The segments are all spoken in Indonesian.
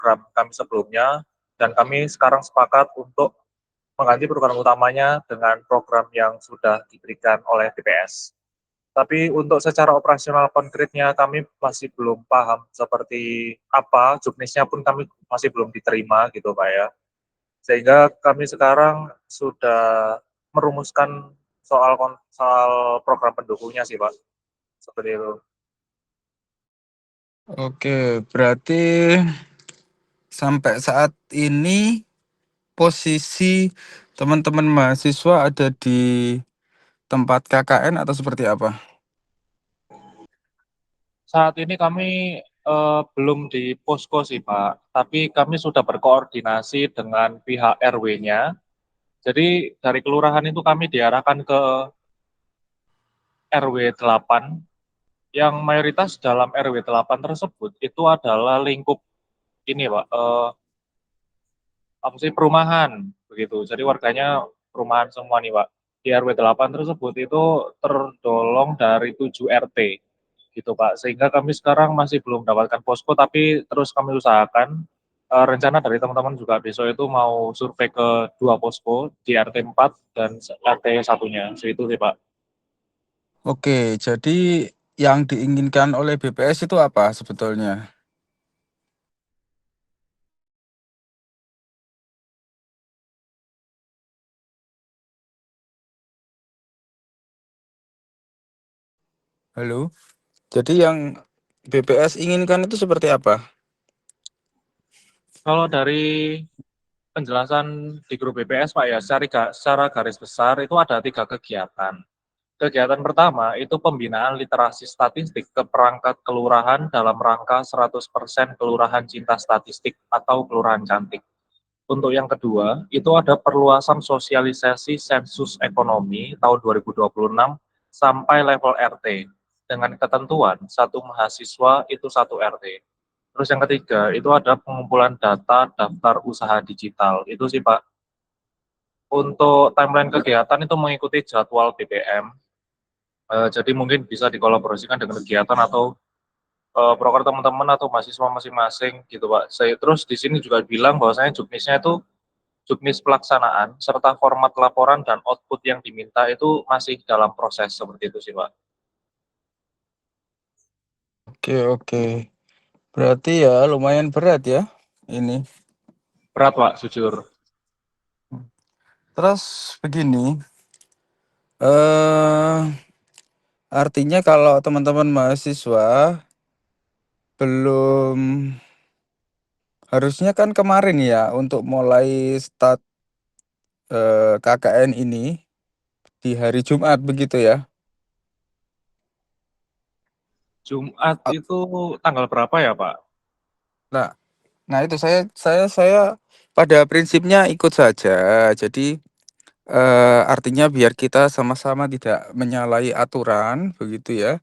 program kami sebelumnya, dan kami sekarang sepakat untuk mengganti program utamanya dengan program yang sudah diberikan oleh BPS. Tapi untuk secara operasional konkretnya kami masih belum paham seperti apa, juknisnya pun kami masih belum diterima gitu Pak ya. Sehingga kami sekarang sudah merumuskan soal program pendukungnya sih Pak, seperti itu. Oke, berarti sampai saat ini posisi teman-teman mahasiswa ada di tempat KKN atau seperti apa? Saat ini kami belum di posko sih Pak, tapi kami sudah berkoordinasi dengan pihak RW-nya. Jadi dari kelurahan itu kami diarahkan ke RW 8, yang mayoritas dalam RW 8 tersebut itu adalah lingkup ini Pak, apa sih, perumahan begitu. Jadi warganya perumahan semua nih Pak. Di RW 8 tersebut itu tergolong dari 7 RT gitu Pak. Sehingga kami sekarang masih belum mendapatkan posko, tapi terus kami usahakan. Rencana dari teman-teman juga besok itu mau survei ke 2 posko di RT 4 dan RT satunya. Itu sih Pak. Oke, jadi yang diinginkan oleh BPS itu apa sebetulnya? Halo? Jadi yang BPS inginkan itu seperti apa? Kalau dari penjelasan di grup BPS Pak ya, secara garis besar itu ada 3 kegiatan. Kegiatan pertama itu pembinaan literasi statistik ke perangkat kelurahan dalam rangka 100% kelurahan cinta statistik atau kelurahan cantik. Untuk yang kedua, itu ada perluasan sosialisasi sensus ekonomi tahun 2026 sampai level RT dengan ketentuan satu mahasiswa itu satu RT. Terus yang ketiga, itu ada pengumpulan data daftar usaha digital. Itu sih Pak. Untuk timeline kegiatan itu mengikuti jadwal BPM. Jadi mungkin bisa dikolaborasikan dengan kegiatan atau proker teman-teman atau mahasiswa masing-masing gitu Pak. Terus di sini juga bilang bahwasanya juknisnya itu juknis pelaksanaan serta format laporan dan output yang diminta itu masih dalam proses seperti itu sih Pak. Oke, oke. Berarti ya lumayan berat ya ini. Berat Pak, jujur. Terus begini, eh artinya kalau teman-teman mahasiswa belum harusnya kan kemarin ya untuk mulai start KKN ini di hari Jumat begitu ya. Jumat A- itu tanggal berapa ya Pak? Nah, nah itu saya pada prinsipnya ikut saja. Jadi artinya biar kita sama-sama tidak menyalahi aturan begitu ya.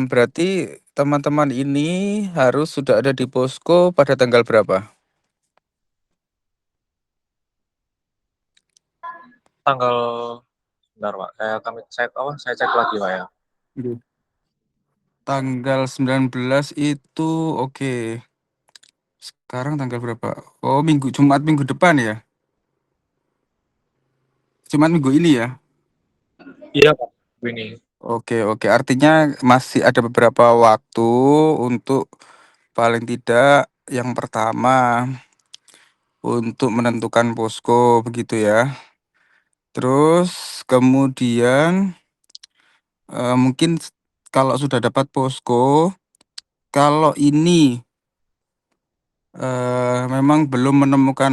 Berarti teman-teman ini harus sudah ada di posko pada tanggal berapa? Tanggal, bentar Pak, saya cek lagi Pak ya. Iya. Tanggal 19 itu oke. Sekarang tanggal berapa? Oh, Jumat minggu depan ya. Jumat minggu ini ya. Iya Pak, ini. Oke, oke. Artinya masih ada beberapa waktu untuk paling tidak yang pertama untuk menentukan posko begitu ya. Terus kemudian mungkin kalau sudah dapat posko, kalau ini memang belum menemukan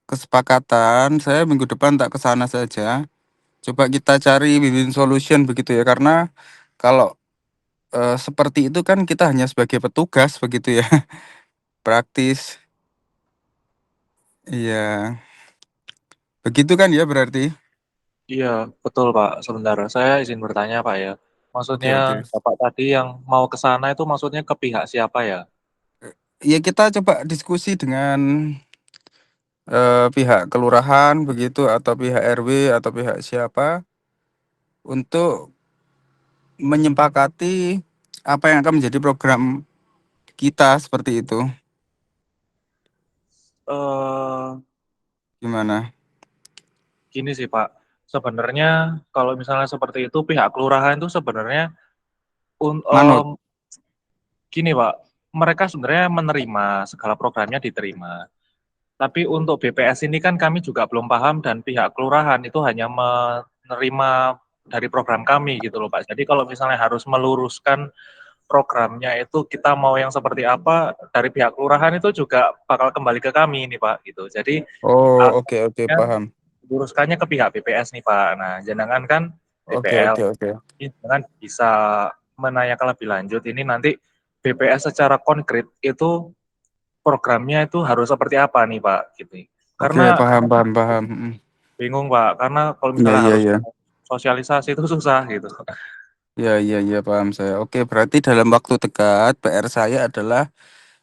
kesepakatan, saya minggu depan tak ke sana saja. Coba kita cari win-win solution begitu ya, karena kalau seperti itu kan kita hanya sebagai petugas begitu ya, praktis. Iya, begitu kan ya berarti. Iya, betul Pak. Sebentar, saya izin bertanya Pak ya. Oke, Maksudnya oke. Bapak tadi yang mau ke sana itu maksudnya ke pihak siapa ya? Ya kita coba diskusi dengan pihak kelurahan begitu atau pihak RW atau pihak siapa untuk menyepakati apa yang akan menjadi program kita seperti itu. eh Gimana? gini sih Pak, sebenarnya kalau misalnya seperti itu pihak kelurahan itu sebenarnya un- Manut. em, gini Pak, mereka sebenarnya menerima segala programnya diterima. Tapi untuk BPS ini kan kami juga belum paham dan pihak kelurahan itu hanya menerima dari program kami gitu loh Pak. Jadi kalau misalnya harus meluruskan programnya itu kita mau yang seperti apa dari pihak kelurahan itu juga bakal kembali ke kami nih Pak gitu. Jadi Oh, oke oke akhirnya paham. luruskannya ke pihak BPS nih Pak. Nah, jangan kan Oke BPL oke oke. ini jangan bisa menanyakan lebih lanjut ini nanti BPS secara konkret itu programnya itu harus seperti apa nih Pak gitu. Oke, Karena paham paham paham. bingung Pak, karena kalau Iya misalnya iya harus iya. sosialisasi itu susah gitu. Iya iya iya paham saya. Oke, berarti dalam waktu dekat PR saya adalah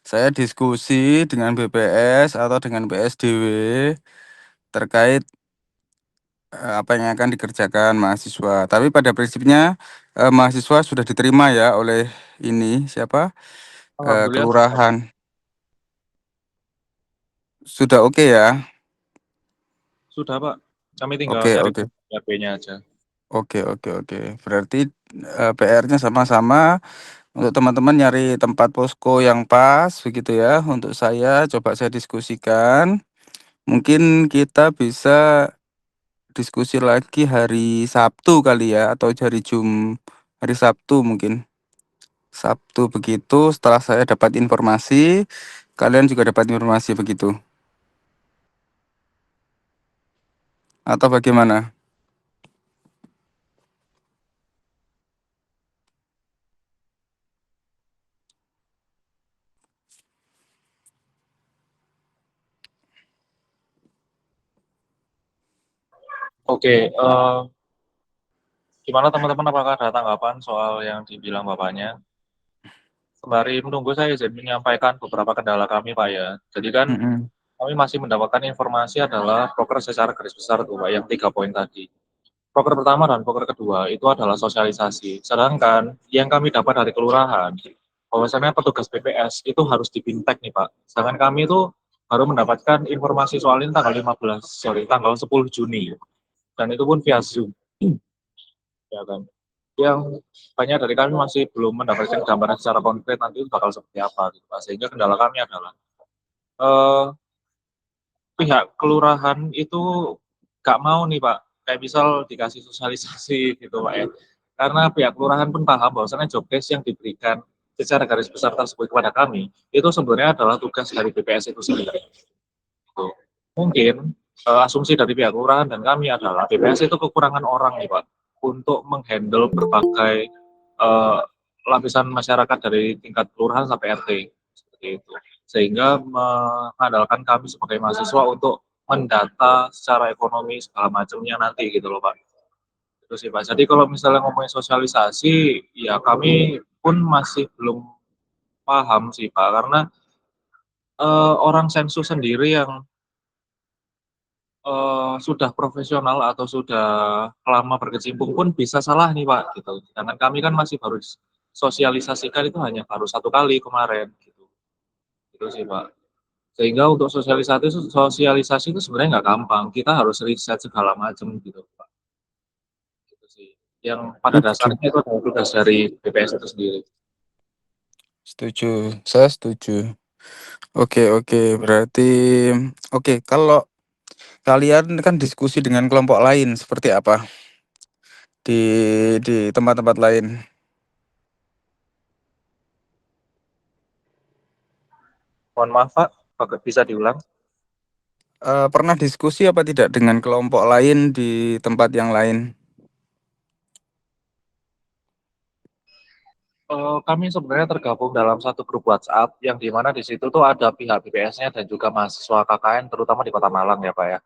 saya diskusi dengan BPS atau dengan PSDW terkait apa yang akan dikerjakan mahasiswa. Tapi pada prinsipnya mahasiswa sudah diterima ya oleh ini siapa? Alhamdulillah sudah, Kelurahan. Sudah oke ya? sudah Pak. Kami tinggal Oke nyari oke. HP-nya aja. Oke oke oke. Berarti PR-nya sama-sama untuk teman-teman nyari tempat posko yang pas begitu ya. Untuk saya coba saya diskusikan. Mungkin kita bisa diskusi lagi hari Sabtu kali ya atau hari Sabtu mungkin. Sabtu begitu setelah saya dapat informasi, kalian juga dapat informasi begitu. Atau bagaimana? Oke, gimana teman-teman apakah ada tanggapan soal yang dibilang Bapaknya? Sembari menunggu saya izin menyampaikan beberapa kendala kami Pak ya. Jadi kan Mm-mm. kami masih mendapatkan informasi adalah proker secara garis besar tuh Pak, yang 3 poin tadi. Proker pertama dan proker kedua itu adalah sosialisasi. Sedangkan yang kami dapat dari kelurahan, bahwasannya petugas BPS itu harus dibintek nih Pak. Sedangkan kami itu baru mendapatkan informasi soal ini tanggal 10 Juni. Dan itu pun via Zoom. Ya kan. Yang banyak dari kami masih belum mendapatkan gambaran secara konkret nanti itu bakal seperti apa gitu Pak. Sehingga kendala kami adalah eh, pihak kelurahan itu nggak mau nih Pak, kayak misal dikasih sosialisasi gitu Pak ya. Karena pihak kelurahan pun paham bahwasannya job desk yang diberikan secara garis besar tersebut kepada kami, itu sebenarnya adalah tugas dari BPS itu sendiri. Gitu. Mungkin asumsi dari pihak kelurahan dan kami adalah BPS itu kekurangan orang nih Pak, untuk menghandle berbagai eh, lapisan masyarakat dari tingkat kelurahan sampai RT. Seperti itu. Sehingga mengandalkan kami sebagai mahasiswa untuk mendata secara ekonomi segala macamnya nanti gitu loh Pak. Itu sih Pak. Jadi kalau misalnya ngomongin sosialisasi, ya kami pun masih belum paham sih Pak, karena orang sensus sendiri yang sudah profesional atau sudah lama berkecimpung pun bisa salah nih Pak gitu. Sedangkan kami kan masih baru sosialisasikan itu hanya baru 1 kali kemarin gitu. Itu sih Pak. Sehingga untuk sosialisasi sosialisasi itu sebenarnya nggak gampang. Kita harus riset segala macam gitu Pak. Gitu sih. Yang pada Setuju. dasarnya itu adalah tugas dari BPS itu sendiri. Setuju. Saya setuju. Oke oke. Berarti oke kalau kalian kan diskusi dengan kelompok lain seperti apa di tempat-tempat lain? Mohon maaf Pak, bisa diulang? Pernah diskusi apa tidak dengan kelompok lain di tempat yang lain? Kami sebenarnya tergabung dalam satu grup WhatsApp yang di mana di situ tuh ada pihak BPS-nya dan juga mahasiswa KKN terutama di Kota Malang ya Pak ya.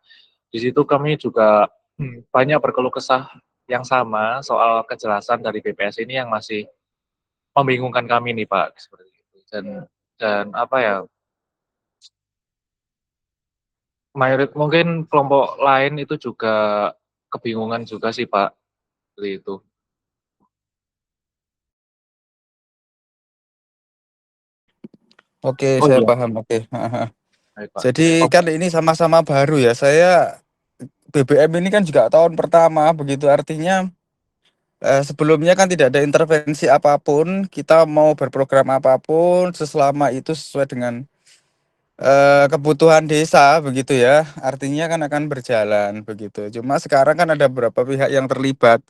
Di situ kami juga banyak berkeluh kesah yang sama soal kejelasan dari BPS ini yang masih membingungkan kami nih Pak seperti itu. Dan apa ya, mungkin kelompok lain itu juga kebingungan juga sih Pak seperti itu. Oke, Oh saya iya, paham. Oke. Baik, Pak. Jadi Oh, kan ini sama-sama baru ya. Saya BBM ini kan juga tahun pertama begitu artinya sebelumnya kan tidak ada intervensi apapun, kita mau berprogram apapun selama itu sesuai dengan kebutuhan desa begitu ya. Artinya kan akan berjalan begitu. Cuma sekarang kan ada beberapa pihak yang terlibat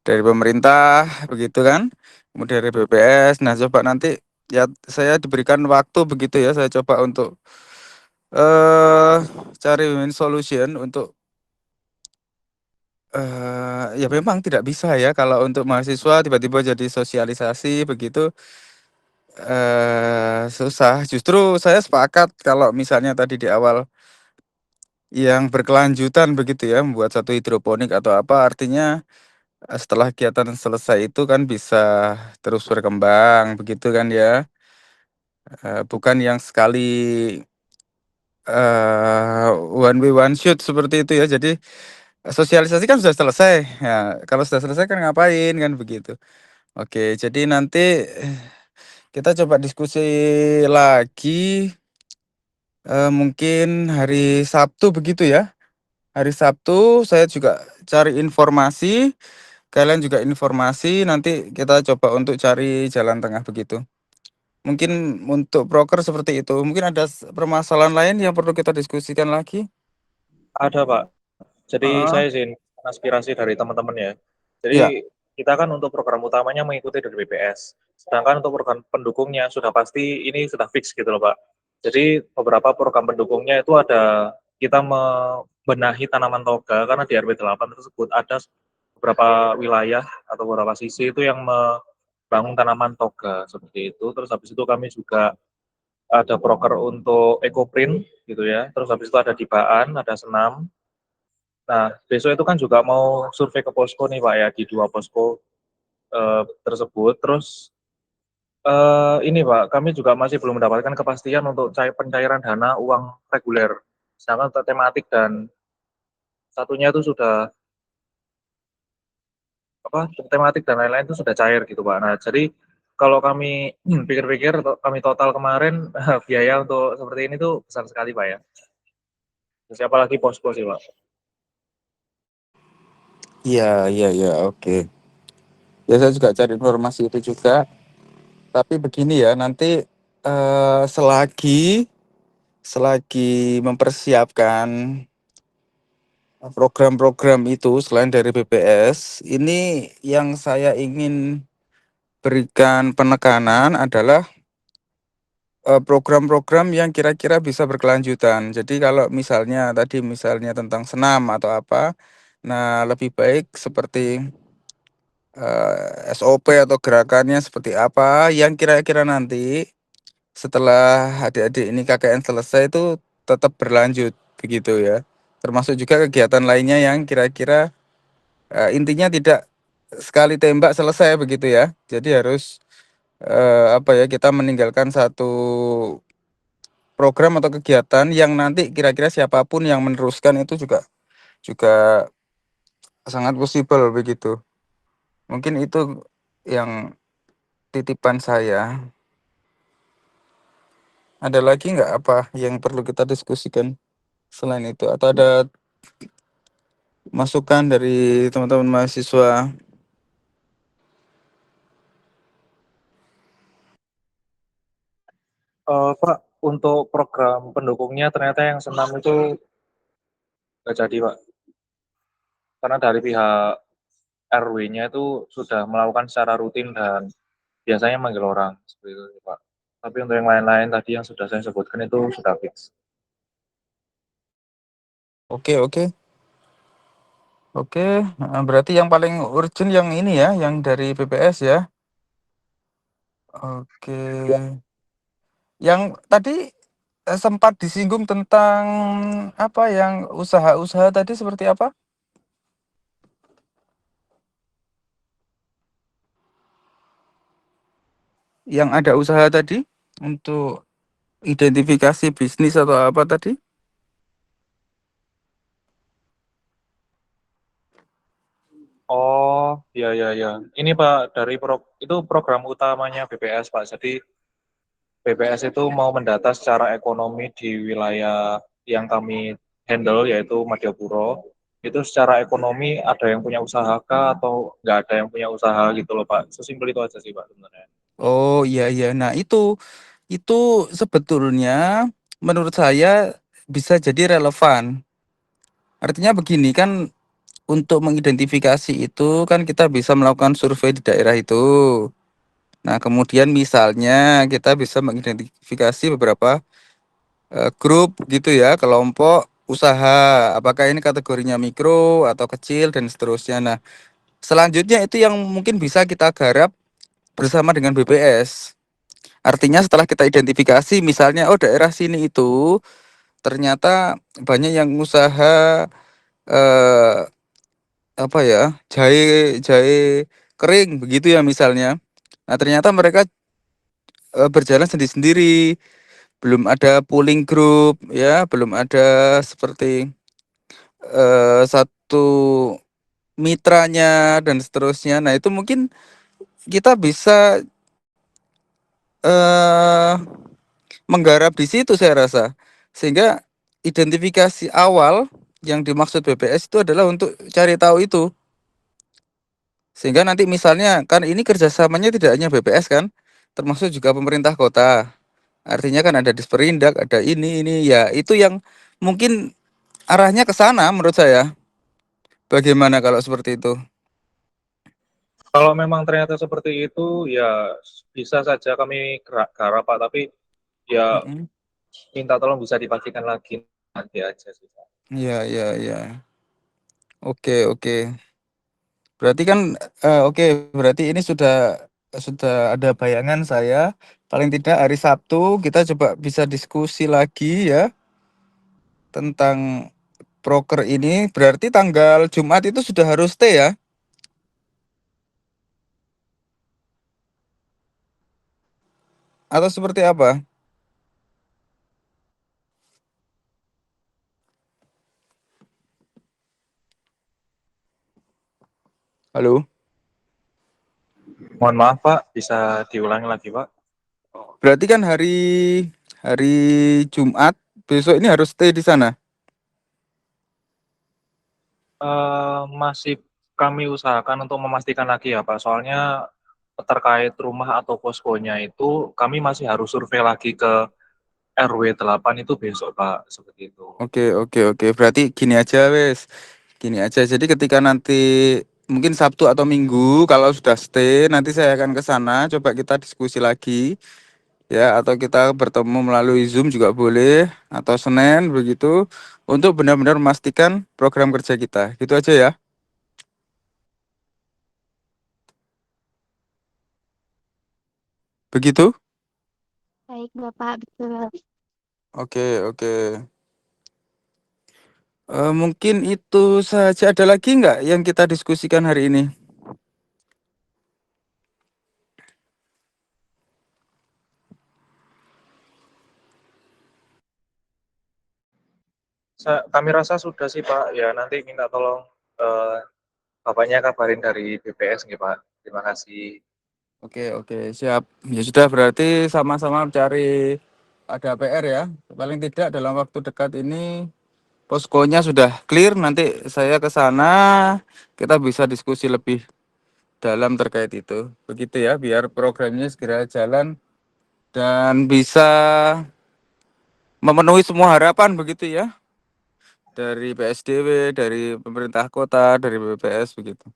dari pemerintah begitu kan. Kemudian dari BPS. Nah, coba nanti ya saya diberikan waktu begitu ya. Saya coba untuk eh cari win solution untuk ya memang tidak bisa ya kalau untuk mahasiswa tiba-tiba jadi sosialisasi begitu, susah. Justru saya sepakat kalau misalnya tadi di awal yang berkelanjutan begitu ya, membuat satu hidroponik atau apa, artinya, setelah kegiatan selesai itu kan bisa terus berkembang begitu kan ya, bukan yang sekali, one way one shoot seperti itu ya. Jadi, sosialisasi kan sudah selesai, ya kalau sudah selesai kan ngapain kan begitu. Oke, jadi nanti, kita coba diskusi lagi, mungkin hari Sabtu begitu ya. Hari Sabtu saya juga cari informasi, kalian juga informasi, nanti kita coba untuk cari jalan tengah begitu. Mungkin untuk broker seperti itu. Mungkin ada permasalahan lain yang perlu kita diskusikan lagi? ada, Pak. Jadi Heeh. saya izin aspirasi dari teman-teman ya. Iya. Jadi kita kan untuk program utamanya mengikuti dari BPS. Sedangkan untuk program pendukungnya sudah pasti ini sudah fix gitu loh, Pak. Jadi beberapa program pendukungnya itu ada kita membenahi tanaman toga karena di RW 8 tersebut ada beberapa wilayah atau beberapa sisi itu yang membangun tanaman toga seperti itu. Terus habis itu kami juga ada proker untuk ekoprint gitu ya. Terus habis itu ada dibaan, ada senam. Nah, besok itu kan juga mau survei ke posko nih Pak ya, di 2 posko, tersebut. Terus, ini Pak, kami juga masih belum mendapatkan kepastian untuk pencairan dana uang reguler. Sedangkan untuk tematik dan satunya itu sudah, apa, tematik dan lain-lain itu sudah cair gitu Pak. Nah, jadi kalau kami pikir-pikir, kami total kemarin, biaya untuk seperti ini tuh besar sekali Pak ya. Terus apalagi posko sih Pak. Iya iya iya, oke. Ya saya juga cari informasi itu juga, tapi begini ya, nanti, selagi selagi mempersiapkan program-program itu selain dari BPS, ini yang saya ingin berikan penekanan adalah, program-program yang kira-kira bisa berkelanjutan. Jadi kalau misalnya tadi misalnya tentang senam atau apa, nah lebih baik seperti, SOP atau gerakannya seperti apa yang kira-kira nanti setelah adik-adik ini KKN selesai itu tetap berlanjut begitu ya. Termasuk juga kegiatan lainnya yang kira-kira, intinya tidak sekali tembak selesai begitu ya. Jadi harus, apa ya, kita meninggalkan satu program atau kegiatan yang nanti kira-kira siapapun yang meneruskan itu juga juga sangat possible begitu. Mungkin itu yang titipan saya. Ada lagi nggak apa yang perlu kita diskusikan selain itu? Atau ada masukan dari teman-teman mahasiswa? Pak, untuk program pendukungnya ternyata yang senam itu nggak jadi Pak. Karena dari pihak RW-nya itu sudah melakukan secara rutin dan biasanya manggil orang, seperti itu sih, Pak. Tapi untuk yang lain-lain tadi yang sudah saya sebutkan itu sudah fix. Oke oke oke, berarti yang paling urgent yang ini ya, yang dari BPS ya? Oke. Yang tadi, sempat disinggung tentang apa, yang usaha-usaha tadi seperti apa? Yang ada usaha tadi untuk identifikasi bisnis atau apa tadi? Oh, iya iya iya. Ini Pak, dari itu program utamanya BPS Pak. Jadi BPS itu mau mendata secara ekonomi di wilayah yang kami handle, yaitu Madiopuro. Itu secara ekonomi ada yang punya usaha kah atau nggak ada yang punya usaha gitu loh Pak. Sesimpel itu aja sih Pak sebenarnya. Oh iya iya. Nah itu sebetulnya menurut saya bisa jadi relevan. Artinya begini kan, untuk mengidentifikasi itu kan kita bisa melakukan survei di daerah itu. Nah, kemudian misalnya kita bisa mengidentifikasi beberapa grup gitu ya, kelompok usaha. Apakah ini kategorinya mikro atau kecil dan seterusnya. Nah, selanjutnya itu yang mungkin bisa kita garap bersama dengan BPS. Artinya setelah kita identifikasi misalnya oh daerah sini itu ternyata banyak yang usaha eh apa ya, jahe jahe kering begitu ya misalnya. Nah, ternyata mereka berjalan sendiri-sendiri, belum ada pooling group ya, belum ada seperti satu mitranya dan seterusnya. Nah, itu mungkin kita bisa eh menggarap di situ saya rasa. Sehingga identifikasi awal yang dimaksud BPS itu adalah untuk cari tahu itu. Sehingga nanti misalnya kan ini kerjasamanya tidak hanya BPS kan, termasuk juga pemerintah kota. Artinya kan ada Disperindak, ada ini ya itu yang mungkin arahnya ke sana menurut saya. Bagaimana kalau seperti itu? Kalau memang ternyata seperti itu, ya bisa saja kami garap Pak, tapi ya Mm-mm. minta tolong bisa dipastikan lagi nanti aja sih Pak. Iya, iya, iya. Oke, oke. Berarti kan oke, berarti ini sudah ada bayangan saya. Paling tidak hari Sabtu kita coba bisa diskusi lagi ya tentang proker ini. Berarti tanggal Jumat itu sudah harus stay ya? Atau seperti apa? Halo? Mohon maaf Pak, bisa diulangi lagi Pak. Berarti kan hari hari Jumat besok ini harus stay di sana. Masih kami usahakan untuk memastikan lagi ya Pak, soalnya terkait rumah atau poskonya itu kami masih harus survei lagi ke RW 8 itu besok Pak, seperti itu. Oke, oke, oke. Berarti gini aja wes. Gini aja. Jadi ketika nanti mungkin Sabtu atau Minggu kalau sudah stay nanti saya akan ke sana coba kita diskusi lagi ya, atau kita bertemu melalui Zoom juga boleh, atau Senin begitu, untuk benar-benar memastikan program kerja kita. Gitu aja ya. Begitu? Baik, Bapak, betul. Oke, oke. Mungkin itu saja. Ada lagi nggak yang kita diskusikan hari ini? Kami rasa sudah sih Pak, ya nanti minta tolong eh, Bapaknya kabarin dari BPS nih Pak. Terima kasih. Oke, oke, siap. Ya sudah, berarti sama-sama cari ada PR ya. Paling tidak dalam waktu dekat ini poskonya sudah clear. Nanti saya ke sana, kita bisa diskusi lebih dalam terkait itu. Begitu ya, biar programnya segera jalan dan bisa memenuhi semua harapan begitu ya. Dari PSDW, dari pemerintah kota, dari BPS begitu.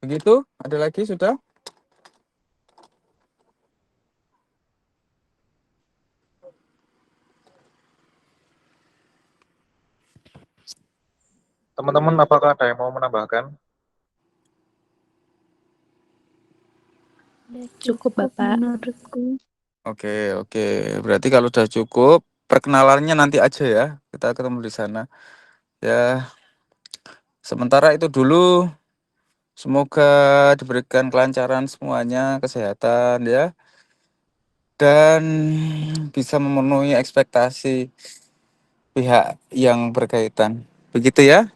Begitu, ada lagi sudah? Teman-teman, apakah ada yang mau menambahkan? Udah Cukup, cukup Bapak. menurutku. Oke, oke. Berarti kalau sudah cukup, perkenalannya nanti aja ya. Kita ketemu di sana. Ya, sementara itu dulu. Semoga diberikan kelancaran semuanya, kesehatan ya, dan bisa memenuhi ekspektasi pihak yang berkaitan. Begitu ya.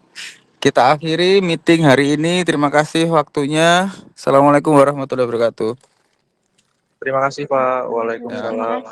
Kita akhiri meeting hari ini. Terima kasih waktunya. Assalamualaikum warahmatullahi wabarakatuh. Terima kasih Pak. Ya. Terima Waalaikumsalam. kasih.